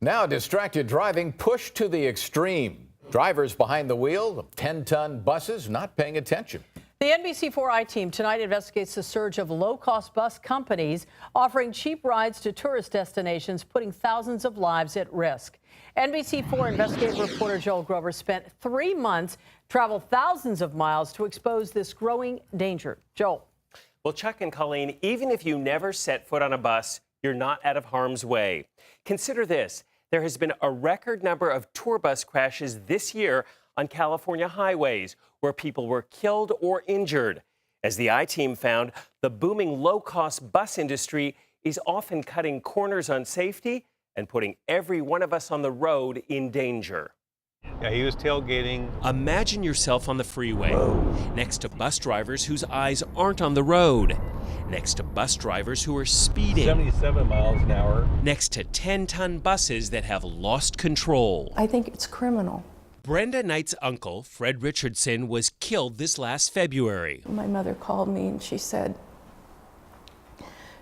Now, distracted driving pushed to the extreme. Drivers behind the wheel of 10-ton buses not paying attention. The NBC4 team tonight investigates the surge of low-cost bus companies offering cheap rides to tourist destinations, putting thousands of lives at risk. NBC4 investigative reporter Joel Grover spent 3 months, traveled thousands of miles to expose this growing danger. Joel. Well, Chuck and Colleen, even if you never set foot on a bus, you're not out of harm's way. Consider this. There has been a record number of tour bus crashes this year on California highways where people were killed or injured. As the I-Team found, the booming low-cost bus industry is often cutting corners on safety and putting every one of us on the road in danger. Yeah, he was tailgating. Imagine yourself on the freeway, next to bus drivers whose eyes aren't on the road, next to bus drivers who are speeding, 77 miles an hour, next to 10-ton buses that have lost control. I think it's criminal. Brenda Knight's uncle, Fred Richardson, was killed this last February. My mother called me and she said,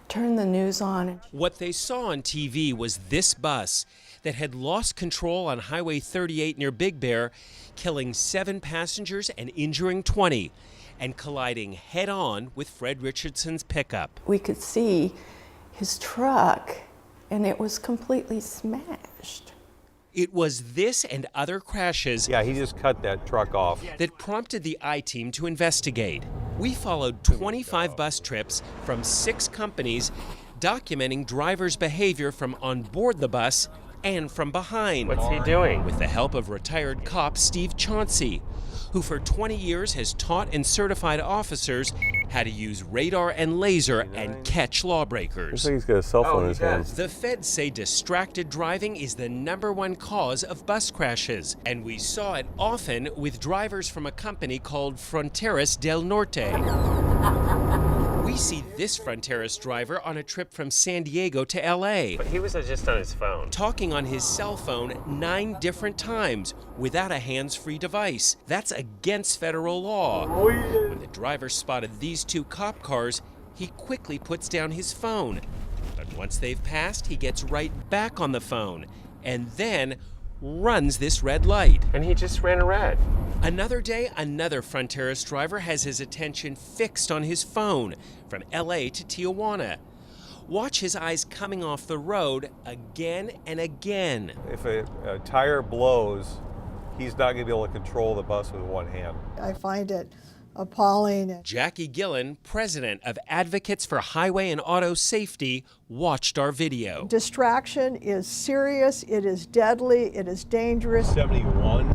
turn the news on. What they saw on TV was this bus that had lost control on Highway 38 near Big Bear, killing 7 passengers and injuring 20, and colliding head-on with Fred Richardson's pickup. We could see his truck, and it was completely smashed. It was this and other crashes yeah, he just cut that truck off, that prompted the I-Team to investigate. We followed 25 bus trips from 6 companies documenting drivers' behavior from on board the bus and from behind. What's he doing? With the help of retired cop Steve Chauncey, who for 20 years has taught and certified officers how to use radar and laser and catch lawbreakers. looks like he's got a cell phone in his hand. The feds say distracted driving is the #1 cause of bus crashes, and we saw it often with drivers from a company called Fronteras del Norte. We see this Fronteras driver on a trip from San Diego to LA. But he was just on his phone. Talking on his cell phone 9 different times without a hands-free device. That's against federal law. When the driver spotted these 2 cop cars, he quickly puts down his phone. But once they've passed, he gets right back on the phone and then runs this red light. And he just ran a red. Another day, another Fronteras driver has his attention fixed on his phone from LA to Tijuana. Watch his eyes coming off the road again and again. If a tire blows, he's not going to be able to control the bus with one hand. I find it appalling. Jackie Gillen, president of Advocates for Highway and Auto Safety, watched our video. Distraction is serious, it is deadly, it is dangerous. 71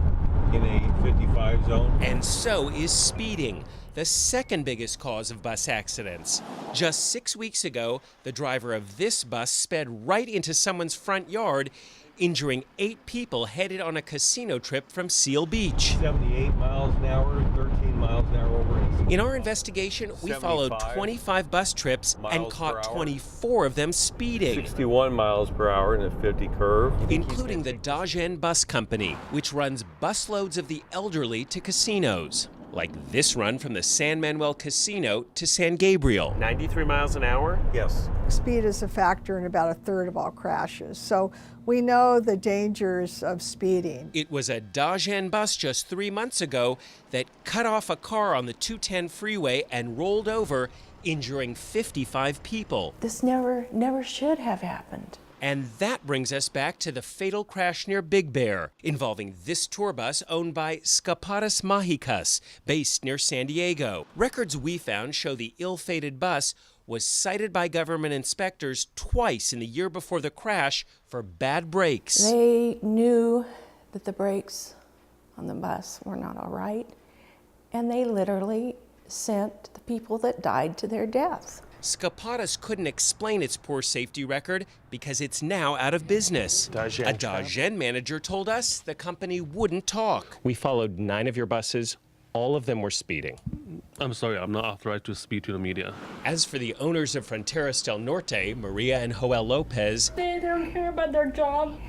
in a 55 zone. And so is speeding, the second biggest cause of bus accidents. Just 6 weeks ago, the driver of this bus sped right into someone's front yard, injuring 8 people headed on a casino trip from Seal Beach. 78 miles an hour, 13 miles an hour over. In our investigation, we followed 25 bus trips and caught 24 of them speeding. 61 miles per hour in a 50 curve. Including the Dagen Bus Company, which runs busloads of the elderly to casinos. Like this run from the San Manuel Casino to San Gabriel. 93 miles an hour? Yes. Speed is a factor in about 1/3 of all crashes. So we know the dangers of speeding. It was a Dagen bus just 3 months ago that cut off a car on the 210 freeway and rolled over, injuring 55 people. This never should have happened. And that brings us back to the fatal crash near Big Bear, involving this tour bus owned by Skapadas Mahicas, based near San Diego. Records we found show the ill-fated bus was cited by government inspectors twice in the year before the crash for bad brakes. They knew that the brakes on the bus were not all right, and they literally sent the people that died to their deaths. Skapadas couldn't explain its poor safety record because it's now out of business. A Dagen manager told us the company wouldn't talk. We followed 9 of your buses. All of them were speeding. I'm sorry, I'm not authorized to speak to the media. As for the owners of Fronteras del Norte, Maria and Joel Lopez, they don't care about their job,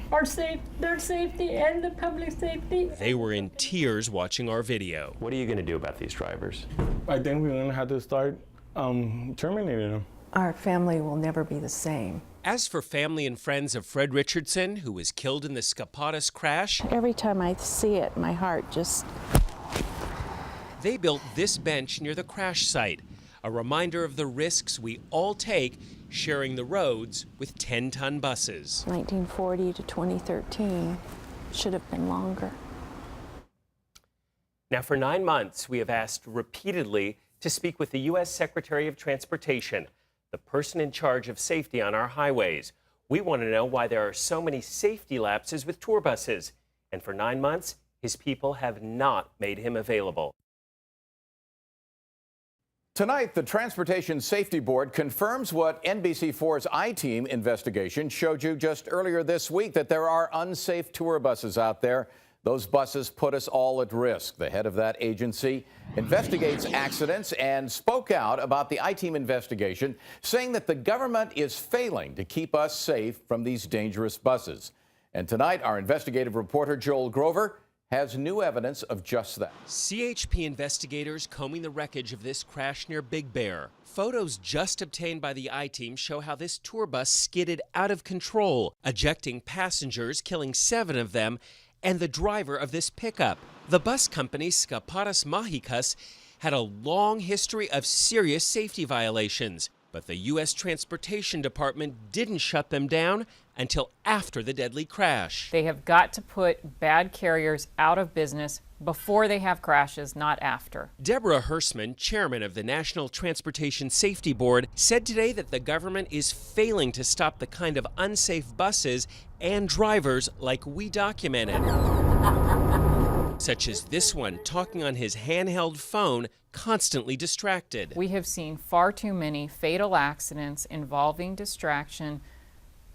their safety, and the public safety. They were in tears watching our video. What are you going to do about these drivers? I think we're going to have to start terminating them. Our family will never be the same. As for family and friends of Fred Richardson, who was killed in the Skapatas crash, Every time I see it, my heart just... they built this bench near the crash site, a reminder of the risks we all take sharing the roads with 10-ton buses. 1940 to 2013 should have been longer. Now, for 9 months, we have asked repeatedly to speak with the U.S. Secretary of Transportation, the person in charge of safety on our highways. We want to know why there are so many safety lapses with tour buses. And for 9 months, his people have not made him available. Tonight, the Transportation Safety Board confirms what NBC4's I-Team investigation showed you just earlier this week, that there are unsafe tour buses out there. Those buses put us all at risk. The head of that agency investigates accidents and spoke out about the I-Team investigation, saying that the government is failing to keep us safe from these dangerous buses. And tonight, our investigative reporter, Joel Grover, has new evidence of just that. CHP investigators combing the wreckage of this crash near Big Bear. Photos just obtained by the I-Team show how this tour bus skidded out of control, ejecting passengers, killing 7 of them, and the driver of this pickup. The bus company, Skapatas Mahicas, had a long history of serious safety violations, but the U.S. Transportation Department didn't shut them down until after the deadly crash. They have got to put bad carriers out of business before they have crashes, not after. Deborah Hersman, chairman of the National Transportation Safety Board, said today that the government is failing to stop the kind of unsafe buses and drivers like we documented. Such as this one talking on his handheld phone, constantly distracted. We have seen far too many fatal accidents involving distraction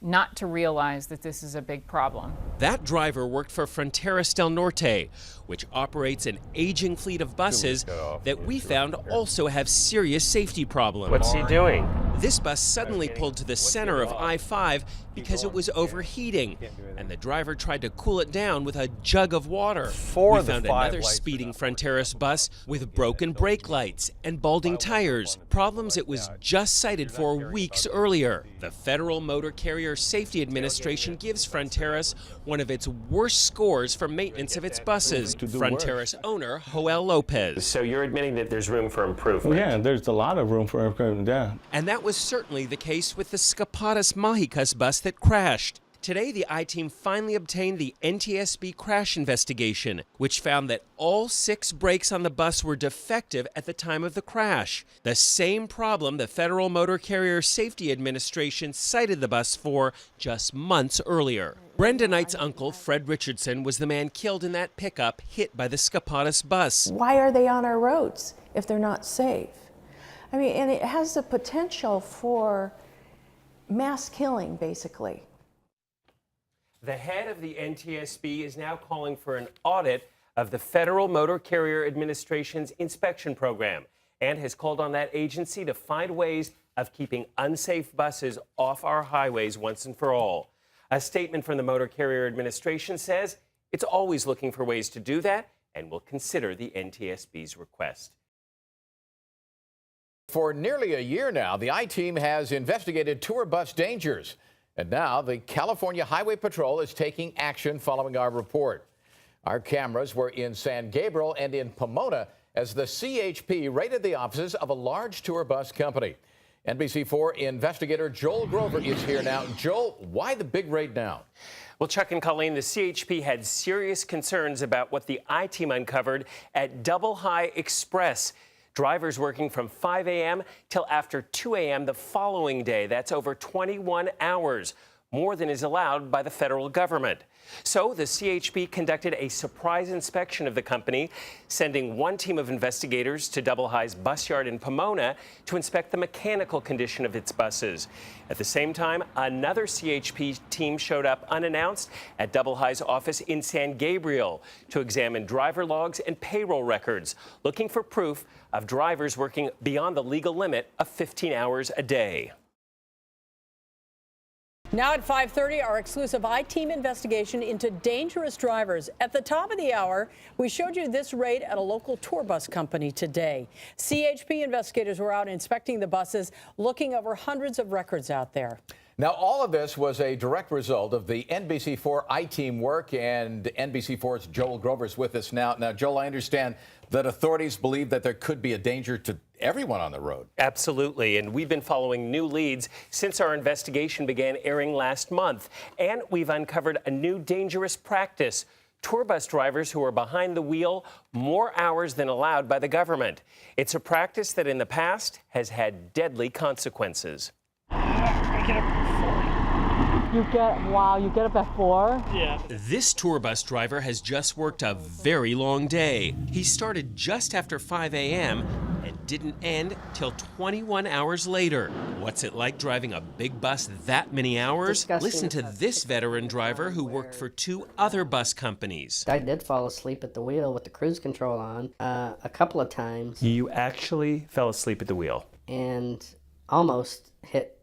not to realize that this is a big problem. That driver worked for Fronteras del Norte, which operates an aging fleet of buses that we found also have serious safety problems. What's he doing? This bus suddenly pulled to the center of I-5 because it was overheating, and the driver tried to cool it down with a jug of water. We found another speeding Fronteras bus with broken brake lights and balding tires, problems it was just cited for weeks earlier. The Federal Motor Carrier Safety Administration gives Fronteras one of its worst scores for maintenance of its buses. Fronteras owner Joel Lopez. So you're admitting that there's room for improvement? Yeah, there's a lot of room for improvement, yeah. And that was certainly the case with the Skapatas Mahicas bus that crashed. Today, the I-Team finally obtained the NTSB crash investigation, which found that all 6 brakes on the bus were defective at the time of the crash. The same problem the Federal Motor Carrier Safety Administration cited the bus for just months earlier. Brenda Knight's uncle, Fred Richardson, was the man killed in that pickup hit by the Skapatas bus. Why are they on our roads if they're not safe? I mean, and it has the potential for mass killing, basically. The head of the NTSB is now calling for an audit of the Federal Motor Carrier Administration's inspection program and has called on that agency to find ways of keeping unsafe buses off our highways once and for all. A statement from the Motor Carrier Administration says it's always looking for ways to do that and will consider the NTSB's request. For nearly a year now, the I-Team has investigated tour bus dangers. And now the California Highway Patrol is taking action following our report. Our cameras were in San Gabriel and in Pomona as the CHP raided the offices of a large tour bus company. NBC4 investigator Joel Grover is here now. Joel, why the big raid now? Well, Chuck and Colleen, the CHP had serious concerns about what the I-Team uncovered at Double High Express. Drivers working from 5 a.m. till after 2 a.m. the following day. That's over 21 hours, more than is allowed by the federal government. So the CHP conducted a surprise inspection of the company, sending one team of investigators to Double High's bus yard in Pomona to inspect the mechanical condition of its buses. At the same time, another CHP team showed up unannounced at Double High's office in San Gabriel to examine driver logs and payroll records, looking for proof of drivers working beyond the legal limit of 15 hours a day. Now at 5:30, our exclusive I-Team investigation into dangerous drivers. At the top of the hour, we showed you this raid at a local tour bus company today. CHP investigators were out inspecting the buses, looking over hundreds of records out there. Now, all of this was a direct result of the NBC4 I-Team work, and NBC4's Joel Grover's with us now. Now, Joel, I understand that authorities believe that there could be a danger to everyone on the road. Absolutely, and we've been following new leads since our investigation began airing last month. And we've uncovered a new dangerous practice: tour bus drivers who are behind the wheel more hours than allowed by the government. It's a practice that in the past has had deadly consequences. You get up at 4? Yeah. This tour bus driver has just worked a very long day. He started just after 5 a.m. and didn't end till 21 hours later. What's it like driving a big bus that many hours? Disgusting. Listen to this veteran driver who worked for 2 other bus companies. I did fall asleep at the wheel with the cruise control on a couple of times. You actually fell asleep at the wheel? And almost hit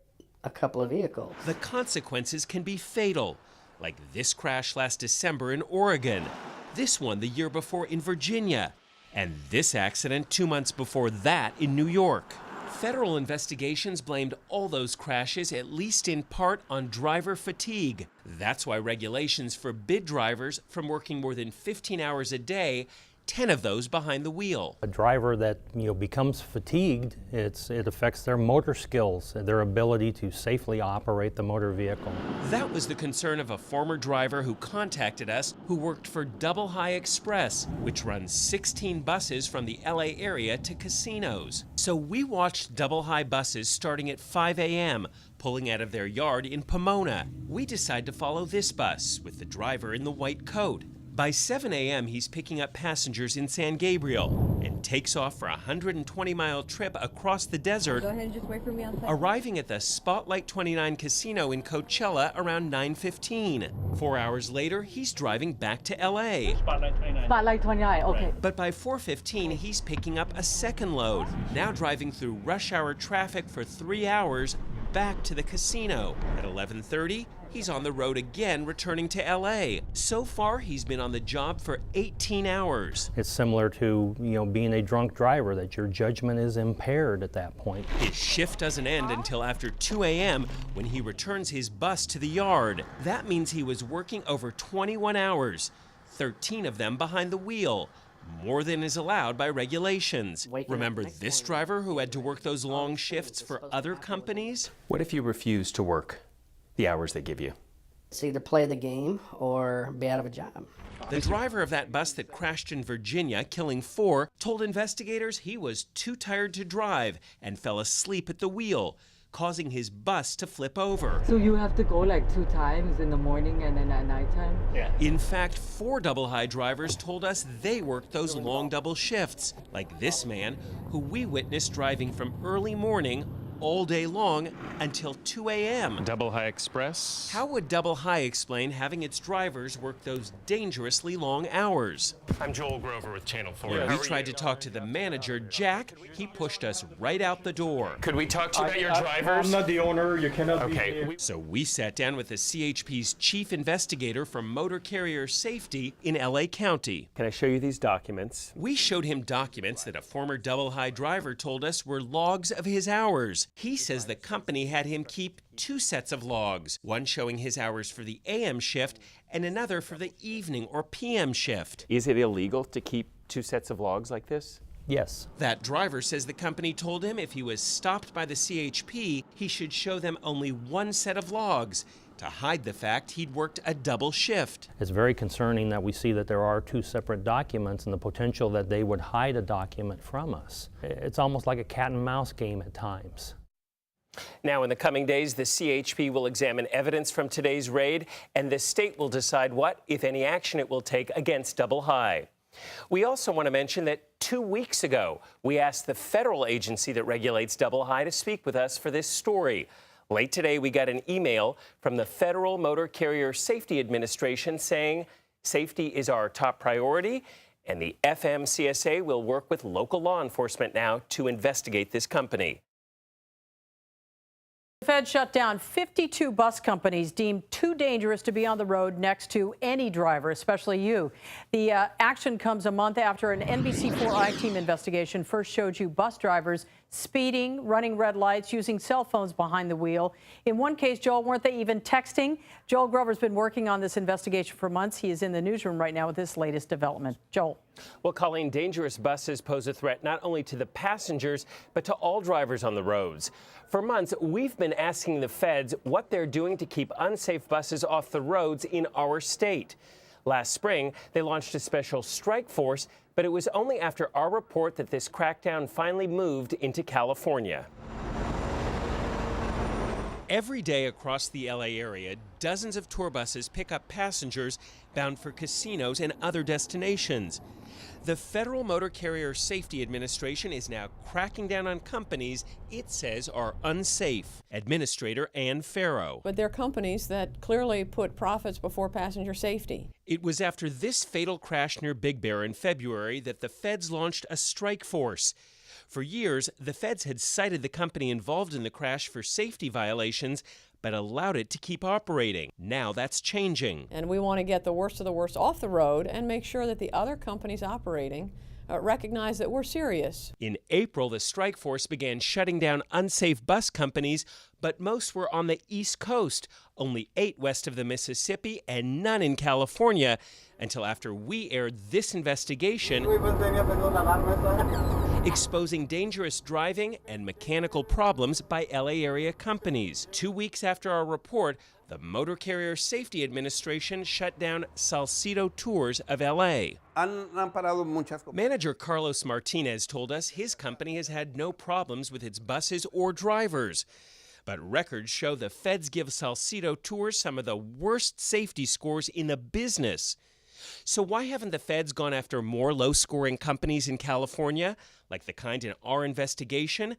a couple of vehicles. The consequences can be fatal, like this crash last December in Oregon, this one the year before in Virginia, and this accident 2 months before that in New York. Federal investigations blamed all those crashes, at least in part, on driver fatigue. That's why regulations forbid drivers from working more than 15 hours a day, 10 of those behind the wheel. A driver that becomes fatigued, it affects their motor skills, their ability to safely operate the motor vehicle. That was the concern of a former driver who contacted us, who worked for Double High Express, which runs 16 buses from the LA area to casinos. So we watched Double High buses starting at 5 a.m., pulling out of their yard in Pomona. We decide to follow this bus with the driver in the white coat. By 7 a.m., he's picking up passengers in San Gabriel and takes off for a 120-mile trip across the desert, Go ahead and just wait for me outside. arriving at the Spotlight 29 casino in Coachella around 9:15. 4 hours later, he's driving back to L.A. Spotlight 29, okay. But by 4:15, he's picking up a second load, now driving through rush hour traffic for 3 hours back to the casino. At 11:30, he's on the road again, returning to L.A. So far, he's been on the job for 18 hours. It's similar to, being a drunk driver, that your judgment is impaired at that point. His shift doesn't end until after 2 a.m. when he returns his bus to the yard. That means he was working over 21 hours, 13 of them behind the wheel. More than is allowed by regulations. Remember this driver who had to work those long shifts for other companies? What if you refuse to work the hours they give you? It's either play the game or be out of a job. The driver of that bus that crashed in Virginia, killing 4, told investigators he was too tired to drive and fell asleep at the wheel, causing his bus to flip over. So you have to go like 2 times in the morning and then at nighttime? Yeah. In fact, 4 Double High drivers told us they worked those long double shifts, like this man, who we witnessed driving from early morning all day long until 2 a.m. Double High Express. How would Double High explain having its drivers work those dangerously long hours? I'm Joel Grover with Channel 4. When we tried to talk to the manager, Jack, he pushed us right out the door. Could we talk to you about your drivers? I'm not the owner. You cannot be Okay. here. So we sat down with the CHP's chief investigator from Motor Carrier Safety in LA County. Can I show you these documents? We showed him documents that a former Double High driver told us were logs of his hours. He says the company had him keep 2 sets of logs, one showing his hours for the AM shift and another for the evening or PM shift. Is it illegal to keep 2 sets of logs like this? Yes. That driver says the company told him if he was stopped by the CHP, he should show them only 1 set of logs to hide the fact he'd worked a double shift. It's very concerning that we see that there are 2 separate documents and the potential that they would hide a document from us. It's almost like a cat and mouse game at times. Now, in the coming days, the CHP will examine evidence from today's raid, and the state will decide what, if any, action it will take against Double High. We also want to mention that 2 weeks ago, we asked the federal agency that regulates Double High to speak with us for this story. Late today, we got an email from the Federal Motor Carrier Safety Administration saying safety is our top priority, and the FMCSA will work with local law enforcement now to investigate this company. The Fed shut down 52 bus companies deemed too dangerous to be on the road next to any driver, especially you. The action comes a month after an NBC4 I-Team investigation first showed you bus drivers speeding, running red lights, using cell phones behind the wheel. In one case, Joel, weren't they even texting? Joel Grover's been working on this investigation for months. He is in the newsroom right now with this latest development. Joel. Well, Colleen, dangerous buses pose a threat not only to the passengers, but to all drivers on the roads. For months, we've been asking the feds what they're doing to keep unsafe buses off the roads in our state. Last spring, they launched a special strike force, but it was only after our report that this crackdown finally moved into California. Every day across the LA area, dozens of tour buses pick up passengers bound for casinos and other destinations. The Federal Motor Carrier Safety Administration is now cracking down on companies it says are unsafe. Administrator Ann Farrow. But they're companies that clearly put profits before passenger safety. It was after this fatal crash near Big Bear in February that the feds launched a strike force. For years, the feds had cited the company involved in the crash for safety violations, but allowed it to keep operating. Now that's changing. And we want to get the worst of the worst off the road and make sure that the other companies operating recognize that we're serious. In April, the strike force began shutting down unsafe bus companies, but most were on the East Coast, only 8 west of the Mississippi and none in California, until after we aired this investigation exposing dangerous driving and mechanical problems by LA area companies. 2 weeks after our report, the Motor Carrier Safety Administration shut down Salcedo Tours of LA. Manager Carlos Martinez told us his company has had no problems with its buses or drivers. But records show the feds give Salcedo Tours some of the worst safety scores in the business. So why haven't the feds gone after more low-scoring companies in California, like the kind in our investigation?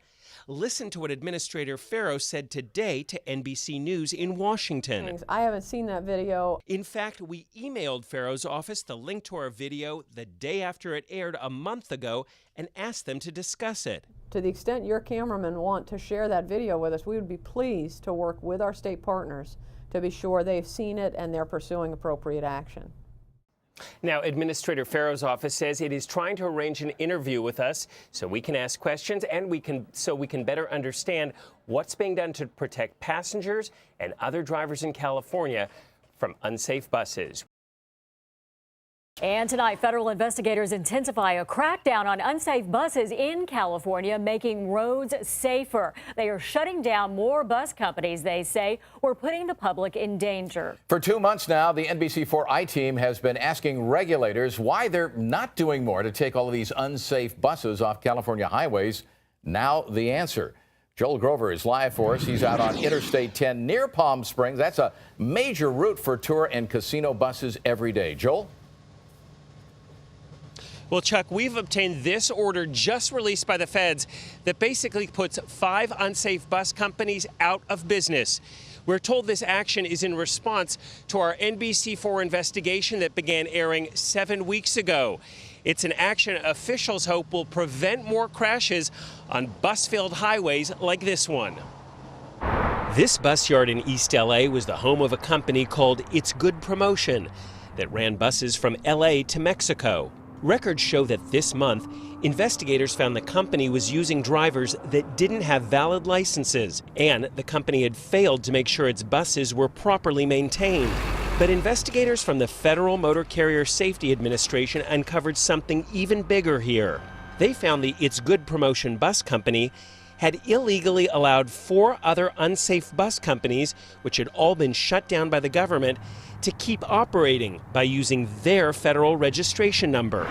Listen to what Administrator Farrow said today to NBC News in Washington. I haven't seen that video. In fact, we emailed Farrow's office the link to our video the day after it aired a month ago and asked them to discuss it. To the extent your cameramen want to share that video with us, we would be pleased to work with our state partners to be sure they've seen it and they're pursuing appropriate action. Now, Administrator Farrow's office says it is trying to arrange an interview with us so we can ask questions and we can better understand what's being done to protect passengers and other drivers in California from unsafe buses. And tonight, federal investigators intensify a crackdown on unsafe buses in California, making roads safer. They are shutting down more bus companies, they say, or putting the public in danger. For 2 months now, the NBC4 I-Team has been asking regulators why they're not doing more to take all of these unsafe buses off California highways. Now the answer. Joel Grover is live for us. He's out on Interstate 10 near Palm Springs. That's a major route for tour and casino buses every day. Joel? Well, Chuck, we've obtained this order just released by the feds that basically puts 5 unsafe bus companies out of business. We're told this action is in response to our NBC4 investigation that began airing 7 weeks ago. It's an action officials hope will prevent more crashes on bus-filled highways like this one. This bus yard in East LA was the home of a company called It's Good Promotion that ran buses from LA to Mexico. Records show that this month, investigators found the company was using drivers that didn't have valid licenses, and the company had failed to make sure its buses were properly maintained. But investigators from the Federal Motor Carrier Safety Administration uncovered something even bigger here. They found the It's Good Promotion bus company had illegally allowed 4 other unsafe bus companies, which had all been shut down by the government, to keep operating by using their federal registration number.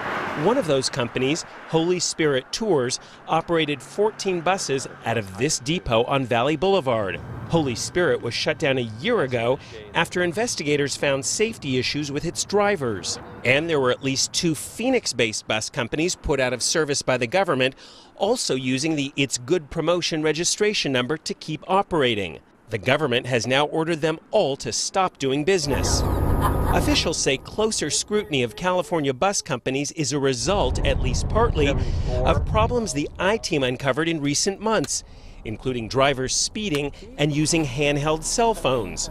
One of those companies, Holy Spirit Tours, operated 14 buses out of this depot on Valley Boulevard. Holy Spirit was shut down a year ago after investigators found safety issues with its drivers. And there were at least 2 Phoenix-based bus companies put out of service by the government, also using the It's Good Promotion registration number to keep operating. The government has now ordered them all to stop doing business. Officials say closer scrutiny of California bus companies is a result, at least partly, of problems the I-Team uncovered in recent months, including drivers speeding and using handheld cell phones.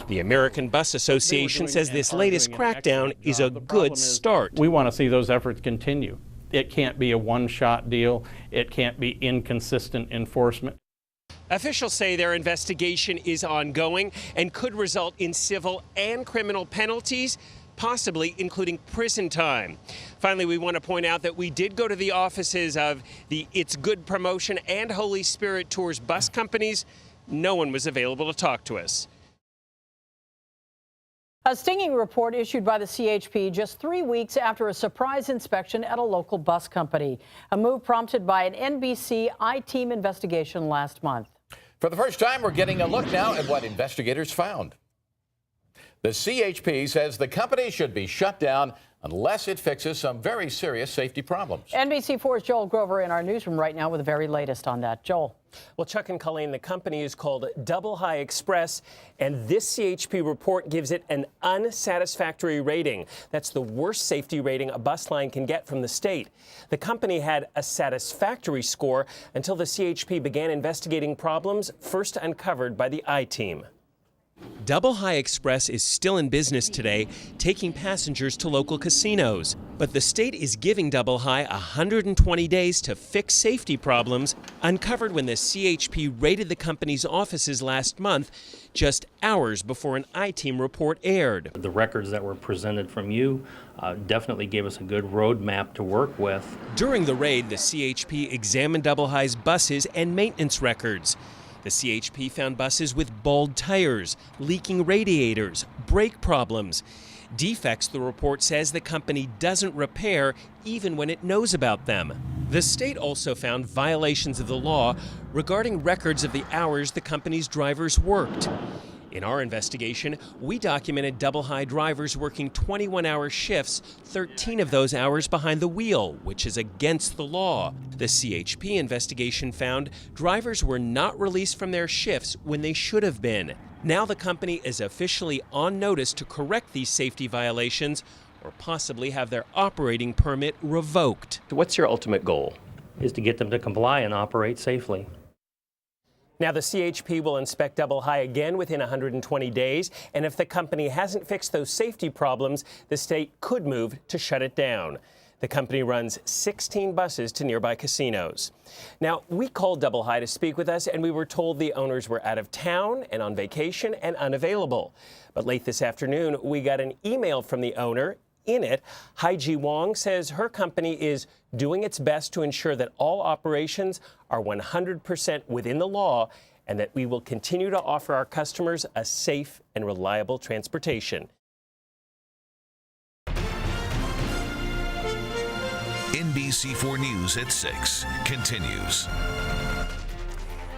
The American Bus Association says this latest crackdown is a good start. We want to see those efforts continue. It can't be a one-shot deal. It can't be inconsistent enforcement. Officials say their investigation is ongoing and could result in civil and criminal penalties, possibly including prison time. Finally, we want to point out that we did go to the offices of the It's Good Promotion and Holy Spirit Tours bus companies. No one was available to talk to us. A stinging report issued by the CHP just 3 weeks after a surprise inspection at a local bus company, a move prompted by an NBC I-Team investigation last month. For the first time, we're getting a look now at what investigators found. The CHP says the company should be shut down unless it fixes some very serious safety problems. NBC4's Joel Grover in our newsroom right now with the very latest on that. Joel. Well, Chuck and Colleen, the company is called Double High Express, and this CHP report gives it an unsatisfactory rating. That's the worst safety rating a bus line can get from the state. The company had a satisfactory score until the CHP began investigating problems first uncovered by the I-Team. Double High Express is still in business today, taking passengers to local casinos. But the state is giving Double High 120 days to fix safety problems uncovered when the CHP raided the company's offices last month, just hours before an I-Team report aired. The records that were presented from you definitely gave us a good roadmap to work with. During the raid, the CHP examined Double High's buses and maintenance records. The CHP found buses with bald tires, leaking radiators, brake problems. Defects, the report says, the company doesn't repair even when it knows about them. The state also found violations of the law regarding records of the hours the company's drivers worked. In our investigation, we documented Double High drivers working 21-hour shifts, 13 of those hours behind the wheel, which is against the law. The CHP investigation found drivers were not released from their shifts when they should have been. Now the company is officially on notice to correct these safety violations or possibly have their operating permit revoked. What's your ultimate goal? Is to get them to comply and operate safely. Now, the CHP will inspect Double High again within 120 days, and if the company hasn't fixed those safety problems, the state could move to shut it down. The company runs 16 buses to nearby casinos. Now, we called Double High to speak with us, and we were told the owners were out of town and on vacation and unavailable. But late this afternoon, we got an email from the owner. In it, Hai-Ji Wong says her company is doing its best to ensure that all operations are 100% within the law and that we will continue to offer our customers a safe and reliable transportation. NBC4 News at 6 continues.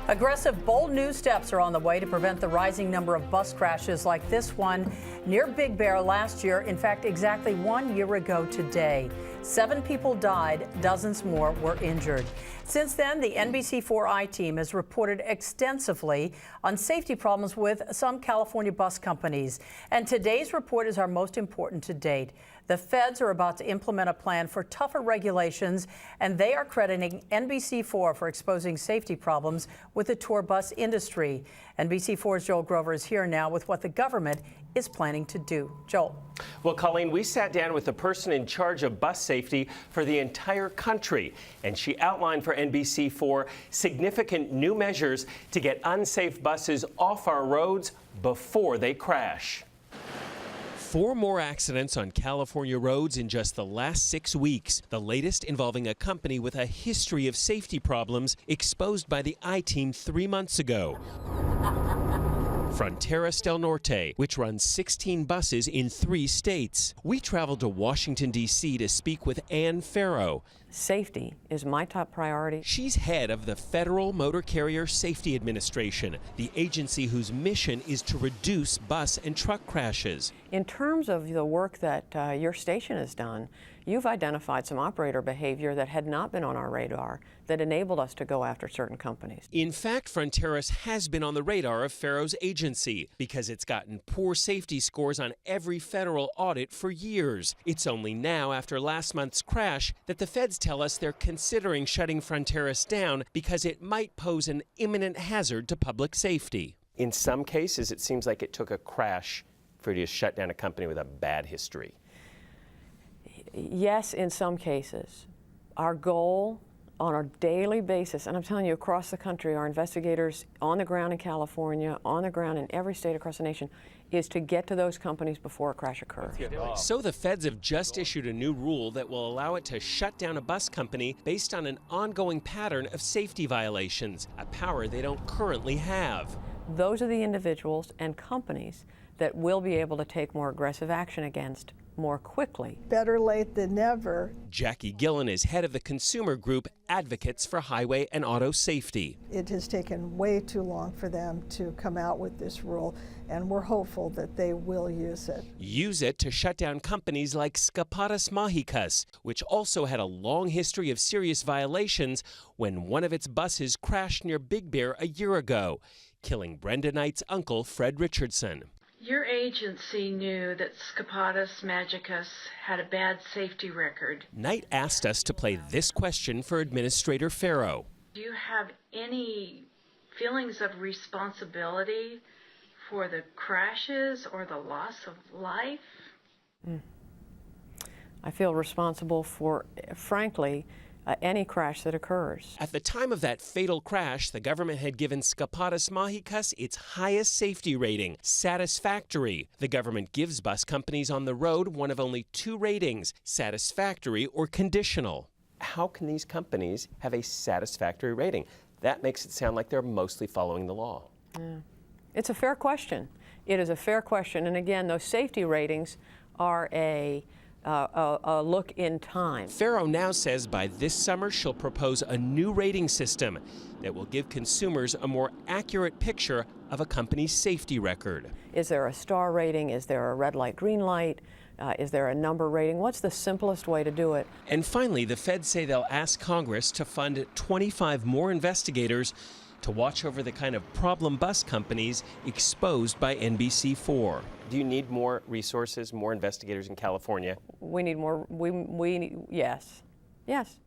Aggressive, bold new steps are on the way to prevent the rising number of bus crashes like this one near Big Bear last year. In fact, exactly 1 year ago today. 7 people died, dozens more were injured. Since then, the NBC4 I-Team has reported extensively on safety problems with some California bus companies. And today's report is our most important to date. The feds are about to implement a plan for tougher regulations, and they are crediting NBC4 for exposing safety problems with the tour bus industry. NBC4's Joel Grover is here now with what the government is planning to do. Joel. Well, Colleen, we sat down with the person in charge of bus safety for the entire country, and she outlined for NBC4 significant new measures to get unsafe buses off our roads before they crash. 4 more accidents on California roads in just the last 6 weeks, the latest involving a company with a history of safety problems exposed by the I-Team 3 months ago. Fronteras del Norte, which runs 16 buses in 3 states. We traveled to Washington, D.C. to speak with Ann Farrow. Safety is my top priority. She's head of the Federal Motor Carrier Safety Administration, the agency whose mission is to reduce bus and truck crashes. In terms of the work that your station has done, you've identified some operator behavior that had not been on our radar that enabled us to go after certain companies. In fact, Fronteras has been on the radar of Farrow's agency because it's gotten poor safety scores on every federal audit for years. It's only now, after last month's crash, that the feds tell us they're considering shutting Fronteras down because it might pose an imminent hazard to public safety. In some cases, it seems like it took a crash for you to shut down a company with a bad history. Yes, in some cases. Our goal on a daily basis, and I'm telling you, across the country, our investigators on the ground in California, on the ground in every state across the nation, is to get to those companies before a crash occurs. So the feds have just issued a new rule that will allow it to shut down a bus company based on an ongoing pattern of safety violations, a power they don't currently have. Those are the individuals and companies that will be able to take more aggressive action against more quickly. Better late than never. Jackie Gillen is head of the consumer group Advocates for Highway and Auto Safety. It has taken way too long for them to come out with this rule, and we're hopeful that they will use it. Use it to shut down companies like Skapadas Mahicas, which also had a long history of serious violations when one of its buses crashed near Big Bear a year ago, killing Brenda Knight's uncle, Fred Richardson. Your agency knew that Skapadas Magicus had a bad safety record. Knight asked us to play this question for Administrator Farrow. Do you have any feelings of responsibility for the crashes or the loss of life? I feel responsible for, frankly, any crash that occurs. At the time of that fatal crash, the government had given Skapadas Mahicas its highest safety rating, satisfactory. The government gives bus companies on the road one of only two ratings, satisfactory or conditional. How can these companies have a satisfactory rating? That makes it sound like they're mostly following the law. Yeah. It's a fair question. It is a fair question. And again, those safety ratings are a look in time. Farrow now says by this summer she'll propose a new rating system that will give consumers a more accurate picture of a company's safety record. Is there a star rating? Is there a red light, green light? Is there a number rating? What's the simplest way to do it? And finally, the feds say they'll ask Congress to fund 25 more investigators to watch over the kind of problem bus companies exposed by NBC4. Do you need more resources, more investigators in California? We need more. Yes. Yes.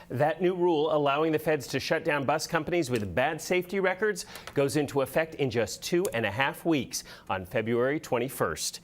That new rule allowing the feds to shut down bus companies with bad safety records goes into effect in just 2.5 weeks on February 21st.